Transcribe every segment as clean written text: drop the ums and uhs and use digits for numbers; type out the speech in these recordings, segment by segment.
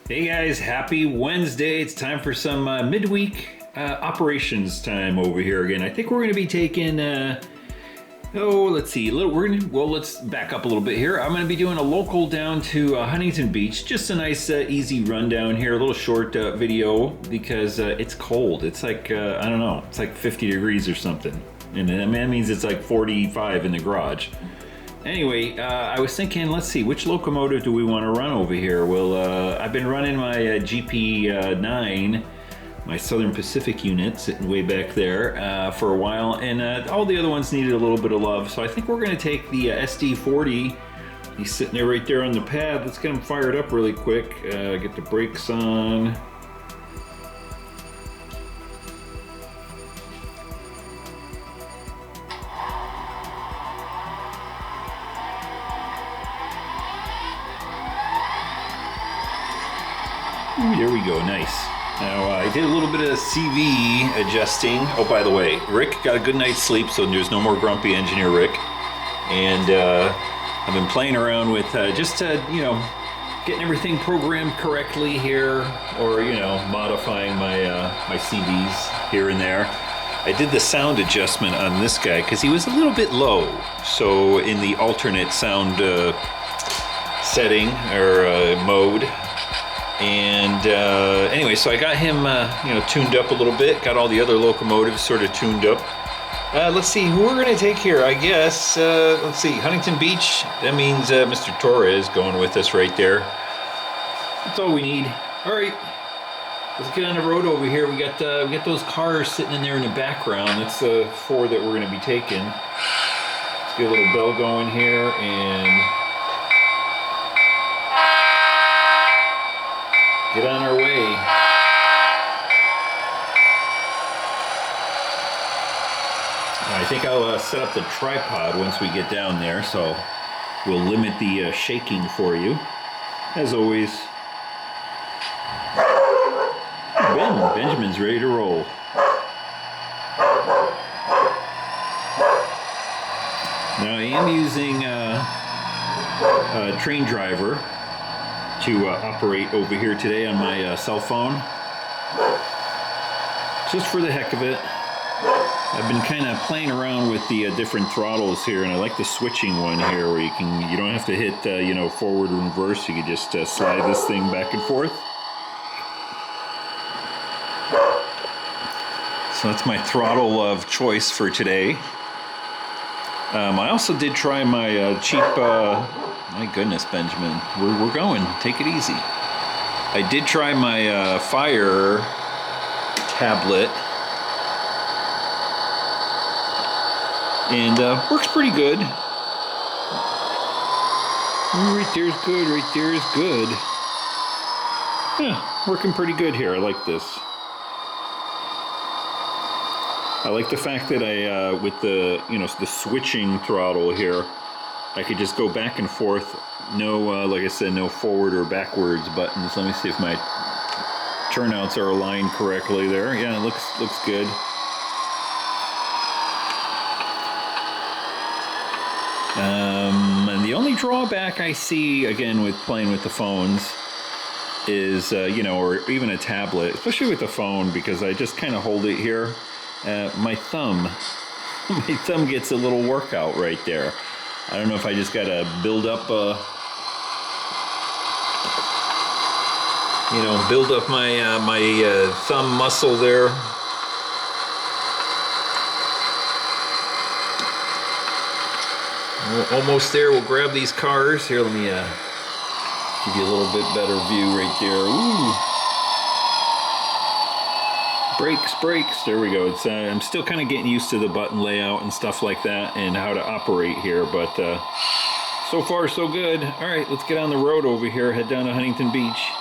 Hey guys, happy Wednesday. It's time for some midweek operations time over here again. I think we're going to be taking, let's see, let's back up a little bit here. I'm going to be doing a local down to Huntington Beach. Just a nice, easy rundown here, a little short video because it's cold. It's like, I don't know, it's like 50 degrees or something. And that means it's like 45 in the garage. Anyway, I was thinking, let's see, which locomotive do we want to run over here? Well, I've been running my GP9, my Southern Pacific unit, sitting way back there for a while, and all the other ones needed a little bit of love, so I think we're going to take the SD40. He's sitting there right there on the pad. Let's get him fired up really quick, get the brakes on. Ooh, there we go, nice. Now, I did a little bit of CV adjusting. Oh, by the way, Rick got a good night's sleep, so there's no more grumpy engineer Rick. And I've been playing around with getting everything programmed correctly here, or, modifying my CVs here and there. I did the sound adjustment on this guy because he was a little bit low. So in the alternate sound setting or mode. And anyway, so I got him, tuned up a little bit. Got all the other locomotives sort of tuned up. Let's see who we're going to take here. I guess, let's see, Huntington Beach. That means Mr. Torres going with us right there. That's all we need. All right, let's get on the road over here. We got those cars sitting in there in the background. That's the four that we're going to be taking. Let's get a little bell going here and get on our way. I think I'll set up the tripod once we get down there, so we'll limit the shaking for you. As always, Benjamin's ready to roll. Now I am using a train driver to operate over here today on my cell phone, just for the heck of it. I've been kind of playing around with the different throttles here, and I like the switching one here where you don't have to hit forward and reverse. You can just slide this thing back and forth. So that's my throttle of choice for today. I also did try my cheap my goodness, Benjamin, we're going. Take it easy. I did try my Fire tablet, and works pretty good. Right there's good. Right there is good. Yeah, working pretty good here. I like this. I like the fact that I, with the the switching throttle here, I could just go back and forth. No, like I said, no forward or backwards buttons. Let me see if my turnouts are aligned correctly there. Yeah, it looks good. And the only drawback I see, again, with playing with the phones is, or even a tablet, especially with the phone, because I just kind of hold it here. My thumb gets a little workout right there. I don't know if I just gotta build up my thumb muscle there. We're almost there. We'll grab these cars here. Let me give you a little bit better view right there. Ooh. Brakes. There we go. It's I'm still kind of getting used to the button layout and stuff like that, and how to operate here, but so far so good. All right, let's get on the road over here. Head down to Huntington Beach.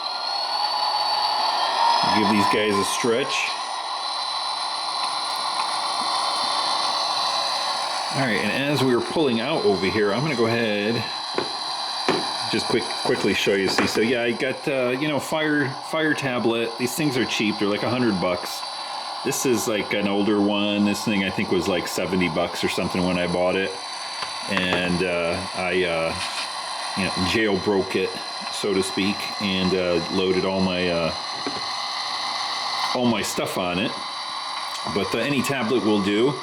Give these guys a stretch. All right, and as we were pulling out over here, I'm going to go ahead, just quickly show you. See, so yeah, I got Fire tablet. These things are cheap. They're like $100. This is like an older one. This thing I think was like $70 or something when I bought it, and I jailbroke it so to speak, and loaded all my stuff on it. But any tablet will do.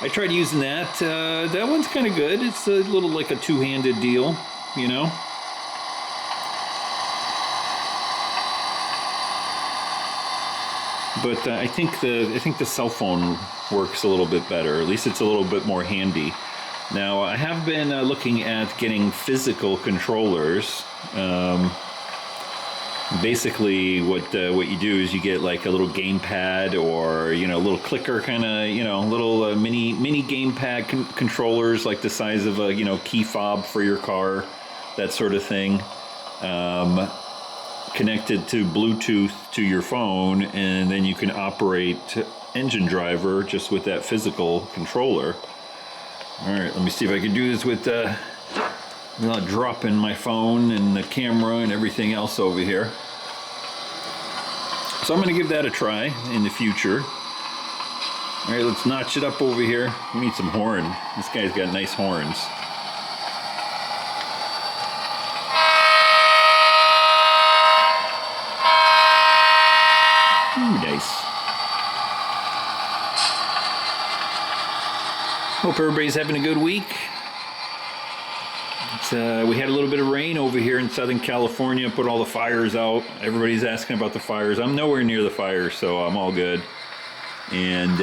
I tried using that. That one's kind of good. It's a little like a two-handed deal, you know. But I think the cell phone works a little bit better. At least it's a little bit more handy. Now I have been looking at getting physical controllers. Basically, what you do is you get like a little gamepad, or a little clicker kind of, little mini gamepad controllers, like the size of a key fob for your car, that sort of thing. Connected to Bluetooth to your phone, and then you can operate Engine Driver just with that physical controller. Alright, let me see if I can do this with without dropping my phone and the camera and everything else over here. So I'm going to give that a try in the future. Alright, let's notch it up over here. We need some horn. This guy's got nice horns. Nice. Hope everybody's having a good week. We had a little bit of rain over here in Southern California, put all the fires out. Everybody's asking about the fires. I'm nowhere near the fires, so I'm all good. And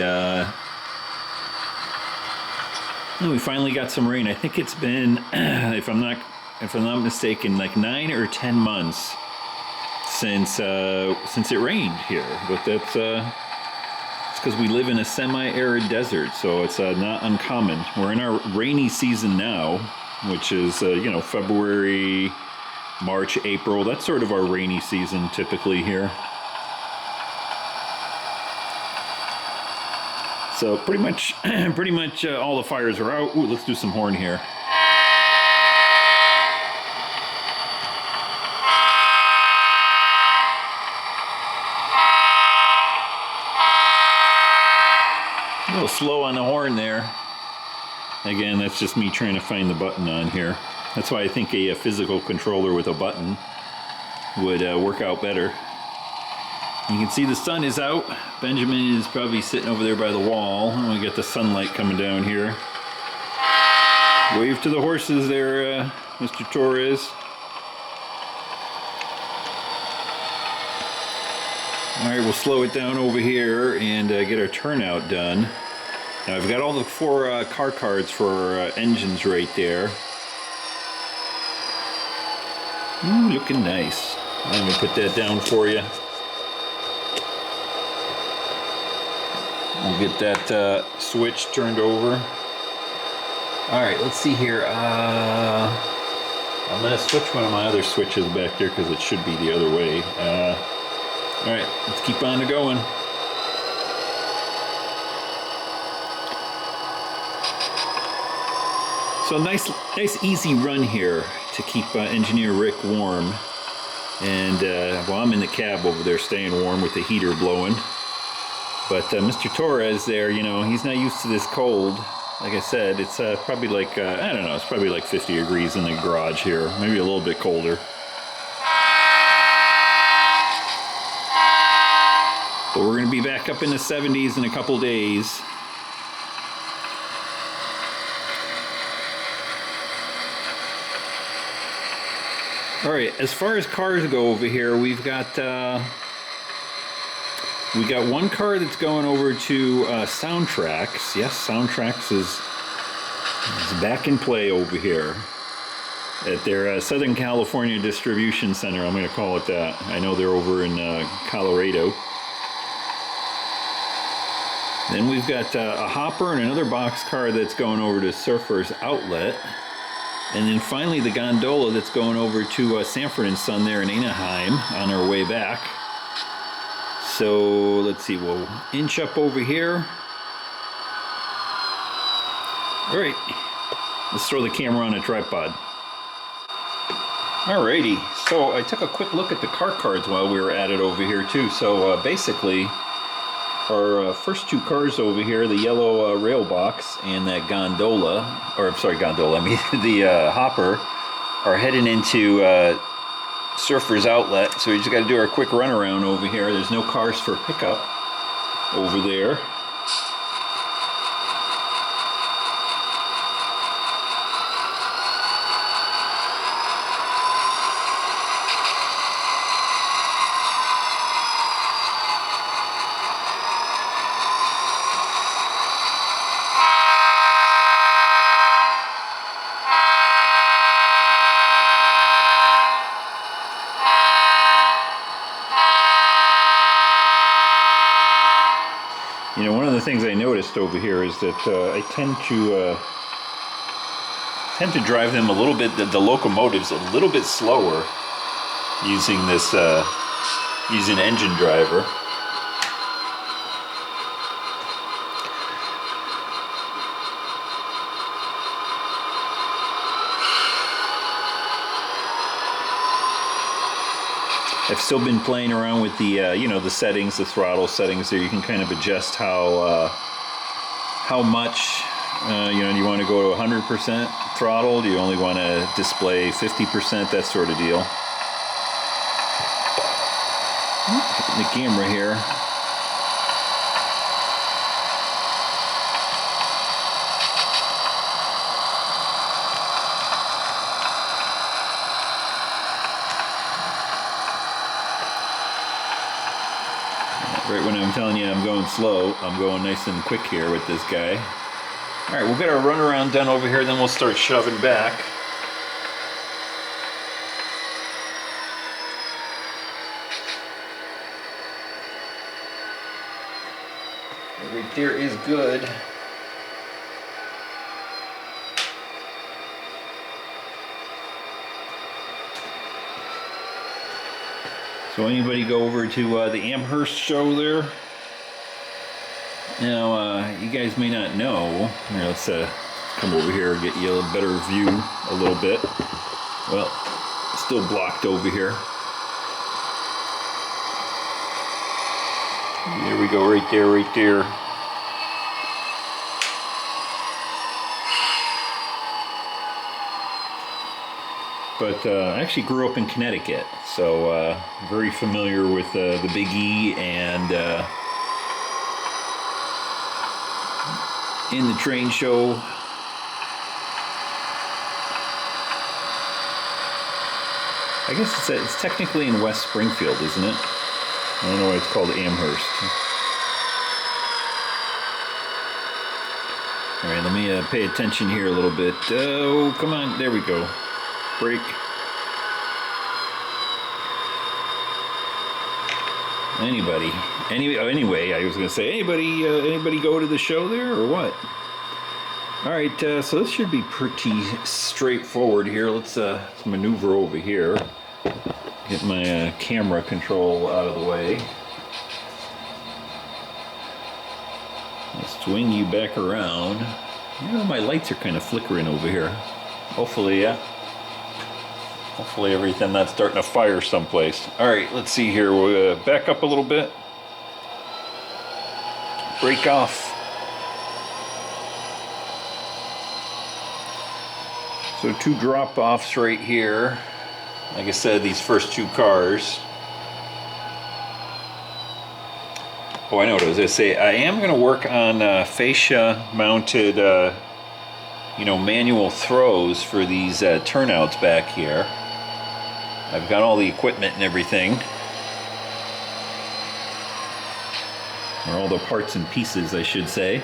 we finally got some rain. I think it's been, if I'm not mistaken, like 9 or 10 months since it rained here. But that's it's because we live in a semi-arid desert, so it's not uncommon. We're in our rainy season now, which is February, March, April. That's sort of our rainy season typically here. So pretty much all the fires are out. Ooh, let's do some horn here. A little slow on the horn there. Again, that's just me trying to find the button on here. That's why I think a physical controller with a button would work out better. You can see the sun is out. Benjamin is probably sitting over there by the wall. And we got the sunlight coming down here. Wave to the horses there, Mr. Torres. Alright, we'll slow it down over here and get our turnout done. Now I've got all the 4 car cards for engines right there. Ooh, looking nice. I'm going to put that down for you. We'll get that switch turned over. Alright, let's see here. I'm going to switch one of my other switches back there because it should be the other way. Alright, let's keep on going. So nice easy run here to keep Engineer Rick warm. And well, I'm in the cab over there staying warm with the heater blowing. But Mr. Torres there, he's not used to this cold. Like I said, it's probably like, I don't know, it's probably like 50 degrees in the garage here. Maybe a little bit colder. But we're going to be back up in the 70s in a couple days. All right, as far as cars go over here, we got one car that's going over to Soundtraxx. Yes, Soundtraxx is back in play over here at their Southern California Distribution Center. I'm going to call it that. I know they're over in Colorado. Then we've got a hopper and another box car that's going over to Surfer's Outlet. And then finally the gondola that's going over to Sanford & Son there in Anaheim on our way back. So let's see, we'll inch up over here. All right, let's throw the camera on a tripod. Alrighty, so I took a quick look at the car cards while we were at it over here too. So basically, our first 2 cars over here, the yellow rail box and that gondola, or I'm sorry, gondola, I mean the hopper, are heading into surfer's outlet, so we just got to do our quick runaround over here. There's no cars for pickup over there. You know, one of the things I noticed over here is that I tend to drive them a little bit, the locomotives a little bit slower using this using engine driver. I've still been playing around with the, you know, the settings, the throttle settings there. You can kind of adjust how much, you know, do you want to go to 100% throttle? Do you only want to display 50%? That sort of deal. Hitting the camera here. Right when I'm telling you I'm going slow, I'm going nice and quick here with this guy. Alright, we'll get our runaround done over here, then we'll start shoving back. Right there is good. So anybody go over to the Amherst show there? Now, you guys may not know. Here, let's come over here and get you a better view a little bit. Well, still blocked over here. There we go, right there, right there. But I actually grew up in Connecticut, so very familiar with the Big E and in the train show. I guess it's technically in West Springfield, isn't it? I don't know why it's called Amherst. All right, let me pay attention here a little bit. Oh, come on, there we go. Brake. Anyway, I was going to say, anybody go to the show there or what? All right, so this should be pretty straightforward here. Let's maneuver over here. Get my camera control out of the way. Let's swing you back around. You know, my lights are kind of flickering over here. Hopefully, yeah. Hopefully everything not starting to fire someplace. All right, let's see here. We'll back up a little bit. Break off. So 2 drop-offs right here. Like I said, these first 2 cars. Oh, I know what I was going to say. I am going to work on fascia-mounted, you know, manual throws for these turnouts back here. I've got all the equipment and everything. Or all the parts and pieces, I should say.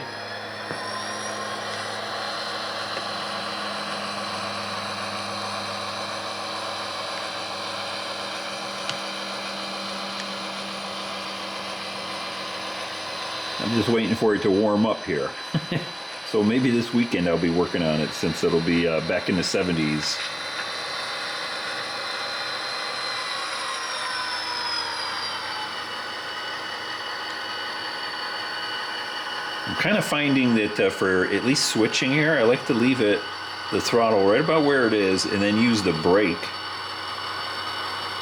I'm just waiting for it to warm up here. So maybe this weekend I'll be working on it, since it'll be back in the 70s. I'm kind of finding that for at least switching here, I like to leave the throttle right about where it is, and then use the brake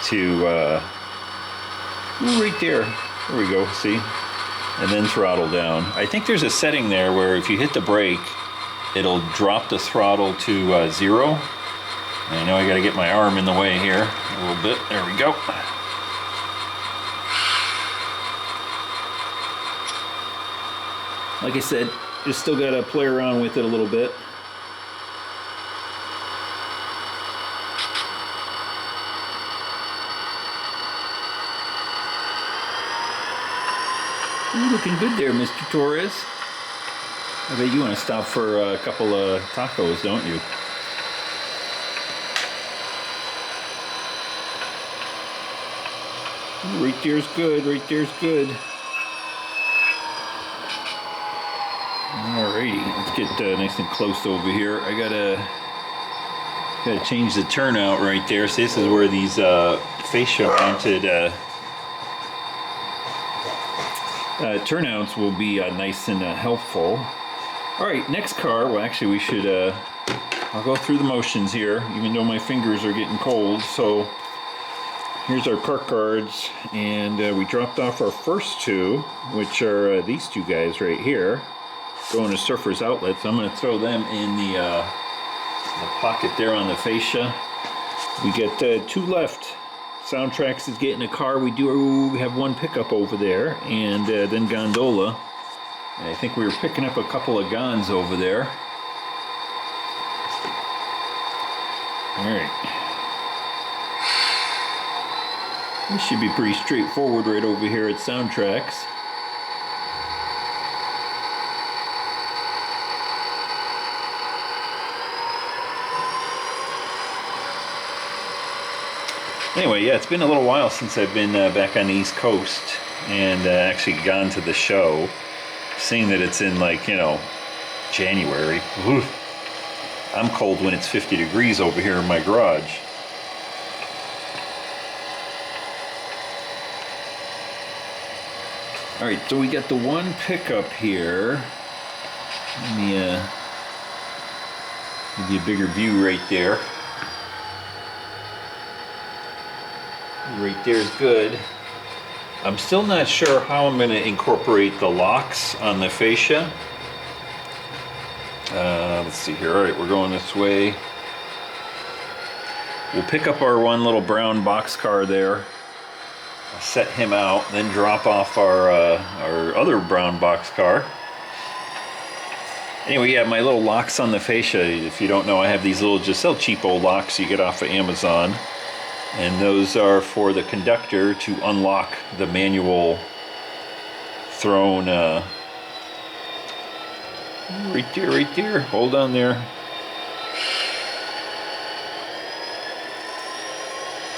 to, right there. There we go, see? And then throttle down. I think there's a setting there where if you hit the brake, it'll drop the throttle to 0. I know I gotta get my arm in the way here a little bit. There we go. Like I said, just still gotta play around with it a little bit. You're looking good there, Mr. Torres. I bet you want to stop for a couple of tacos, don't you? Right there's good, right there's good. Alrighty, let's get nice and close over here. I gotta change the turnout right there. So this is where these fascia mounted turnouts will be nice and helpful. Alright, next car, well actually we should, I'll go through the motions here, even though my fingers are getting cold. So here's our park cards, and we dropped off our first two, which are these two guys right here, going to Surfers Outlet. So I'm going to throw them in the pocket there on the fascia. We get two left. Soundtraxx is getting a car. We have one pickup over there, and then Gondola. And I think we were picking up a couple of Gons over there. Alright. This should be pretty straightforward right over here at Soundtraxx. Anyway, yeah, it's been a little while since I've been back on the East Coast and actually gone to the show. Seeing that it's in, like, you know, January. Oof. I'm cold when it's 50 degrees over here in my garage. Alright, so we got the one pickup here. Let me give you a bigger view right there. Right there's good. I'm still not sure how I'm going to incorporate the locks on the fascia. Let's see here. Alright, we're going this way. We'll pick up our one little brown box car there. I'll set him out, then drop off our other brown box car. Anyway, yeah, my little locks on the fascia, if you don't know, I have these little, just little cheap old locks you get off of Amazon. And those are for the conductor to unlock the manual thrown, right there, hold on there.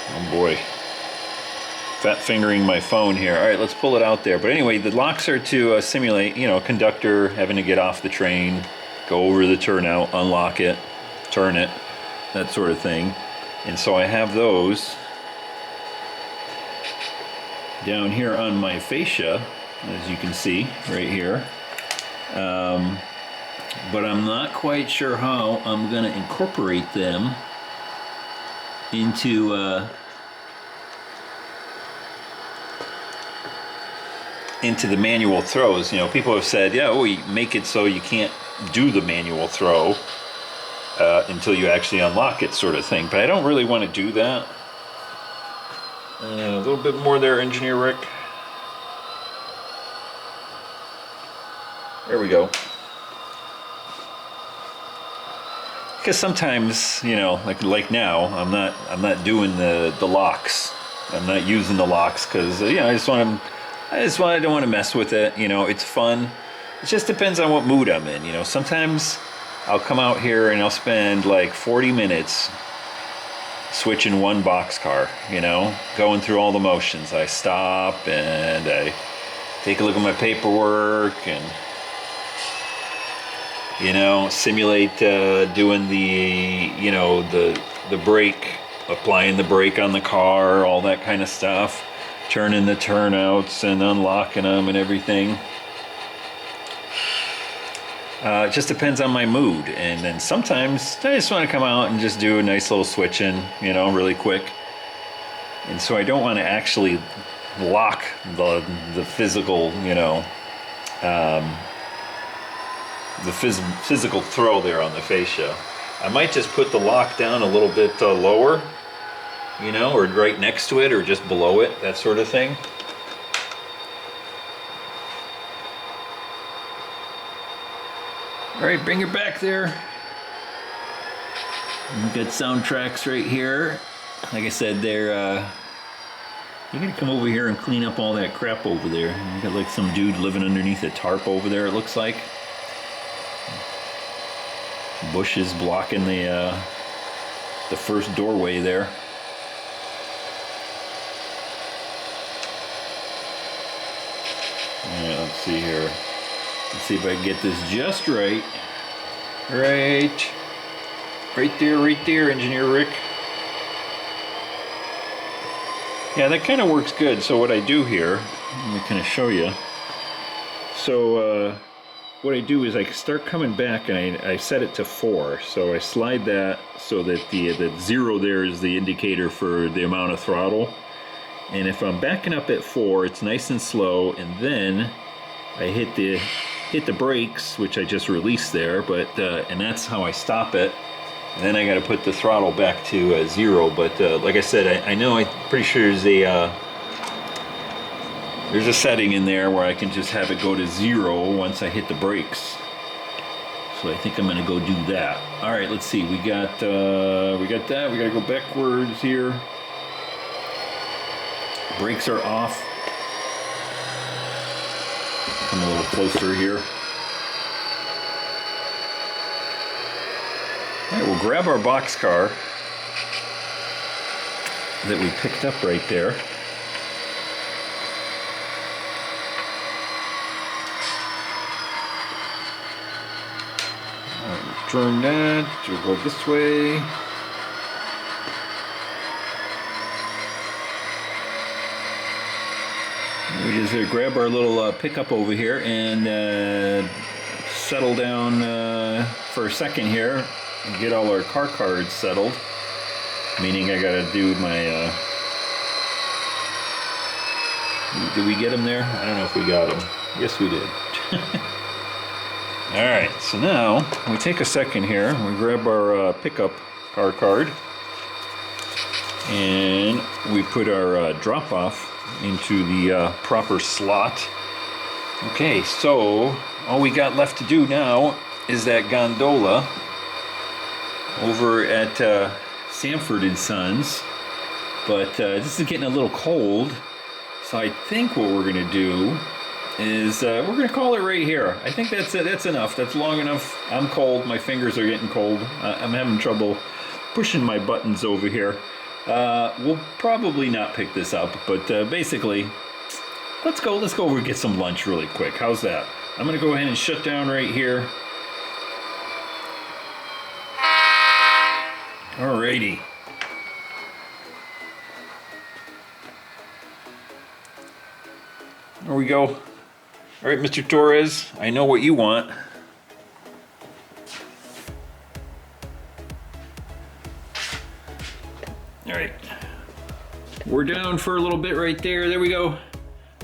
Oh boy. Fat fingering my phone here. Alright, let's pull it out there. But anyway, the locks are to simulate, you know, conductor having to get off the train, go over the turnout, unlock it, turn it, that sort of thing. And so I have those down here on my fascia, as you can see right here. But I'm not quite sure how I'm going to incorporate them into the manual throws. You know, people have said, yeah, we make it so you can't do the manual throw until you actually unlock it, sort of thing. But I don't really want to do that. A little bit more there, Engineer Rick. There we go. Because sometimes, you know, like now, I'm not doing the locks. I'm not using the locks because, you know, I don't want to mess with it. You know, it's fun. It just depends on what mood I'm in. You know, sometimes I'll come out here and I'll spend like 40 minutes switching one boxcar, you know, going through all the motions. I stop and I take a look at my paperwork and, you know, simulate doing the, you know, the brake, applying the brake on the car, all that kind of stuff, turning the turnouts and unlocking them and everything. It just depends on my mood, and then sometimes I just want to come out and just do a nice little switching, you know, really quick. And so I don't want to actually lock the physical, you know, the physical throw there on the fascia. I might just put the lock down a little bit lower, you know, or right next to it or just below it, that sort of thing. All right, bring her back there. We've got Soundtraxx right here. Like I said, they're gonna come over here and clean up all that crap over there. You got like some dude living underneath a tarp over there, it looks like. Bushes blocking the first doorway there. Yeah, let's see here. Let's see if I can get this just right. Right there, Engineer Rick. Yeah, that kind of works good. So what I do here, let me kind of show you. So what I do is I start coming back and I set it to 4. So I slide that so that the 0 there is the indicator for the amount of throttle. And if I'm backing up at 4, it's nice and slow, and then I hit the brakes, which I just released there, but and that's how I stop it. And then I got to put the throttle back to 0. But like I said, I know, I'm pretty sure there's a setting in there where I can just have it go to 0 once I hit the brakes. So I think I'm going to go do that. All right, let's see. We got that. We got to go backwards here. Brakes are off. Come a little closer here. All right, we'll grab our boxcar that we picked up right there. All right, we'll turn that. We'll go this way. We just grab our little pickup over here and settle down for a second here and get all our car cards settled. Meaning I gotta do my, did we get them there? I don't know if we got them. Yes, we did. Alright, so now we take a second here, we grab our pickup car card, and we put our drop off into the proper slot. Okay, so all we got left to do now is that gondola over at Sanford & Sons, but this is getting a little cold, so I think what we're gonna do is we're gonna call it right here. I think that's it. That's enough. That's long enough. I'm cold. My fingers are getting cold. I'm having trouble pushing my buttons over here. We'll probably not pick this up, but basically, let's go over and get some lunch really quick. How's that? I'm gonna go ahead and shut down right here. Alrighty. There we go. All right, Mr. Torres, I know what you want. All right. We're down for a little bit right there. There we go.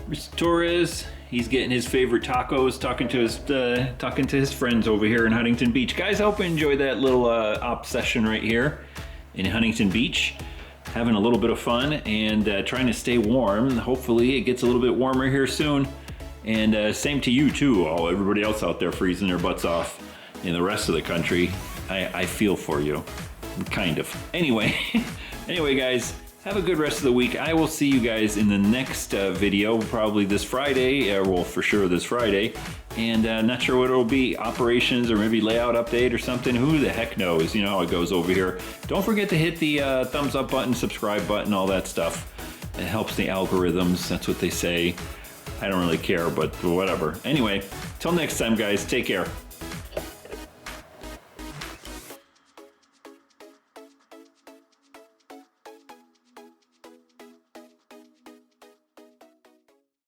Mr. Torres, he's getting his favorite tacos, talking to his friends over here in Huntington Beach. Guys, I hope you enjoyed that little op session right here in Huntington Beach. Having a little bit of fun and trying to stay warm. Hopefully it gets a little bit warmer here soon. And same to you too, everybody else out there freezing their butts off in the rest of the country. I feel for you, kind of. Anyway, guys, have a good rest of the week. I will see you guys in the next video, probably this Friday, well, for sure this Friday. And not sure what it'll be, operations or maybe layout update or something. Who the heck knows? You know how it goes over here. Don't forget to hit the thumbs up button, subscribe button, all that stuff. It helps the algorithms, that's what they say. I don't really care, but whatever. Anyway, till next time, guys, take care.